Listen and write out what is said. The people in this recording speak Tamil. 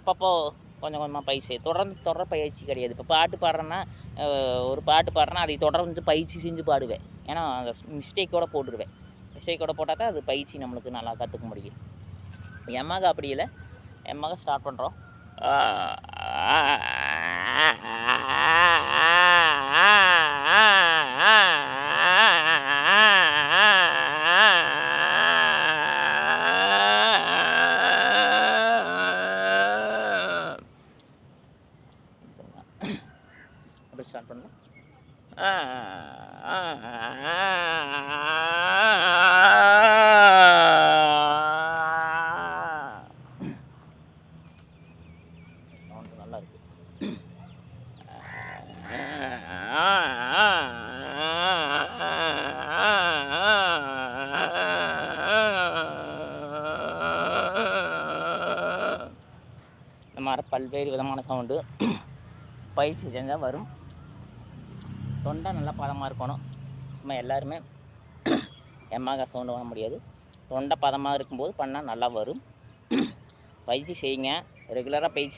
அப்பப்போ கொஞ்சம் கொஞ்சமாக பயிற்சி தொடர் பயிற்சி கிடையாது. இப்போ பாட்டு பாடுறேன்னா ஒரு பாட்டு பாடுறேன்னா அதை தொடர்ந்து பயிற்சி செஞ்சு பாடுவேன். ஏன்னா அந்த மிஸ்டேக்கோடு போட்டுருவேன். மிஸ்டேக்கோடு போட்டால் தான் அது பயிற்சி நம்மளுக்கு நல்லா கற்றுக்க முடியும். எம்மாக அப்படி இல்லை. எம்மாக ஸ்டார்ட் பண்ணுறோம். அப்படி ஸ்டார்ட் பண்ணலாம். சவுண்டு நல்லா இருக்கு. இந்த மாதிரி பல்வேறு விதமான சவுண்டு பயிற்சி செஞ்சால் வரும். தொண்டை நல்லா பதமாக இருக்கணும். சும்மா எல்லாருமே எம்மாக சவுண்டு பண்ண முடியாது. தொண்டை பதமாக இருக்கும்போது பண்ணால் நல்லா வரும். பயிற்சி செய்யுங்க. ரெகுலராக பயிற்சி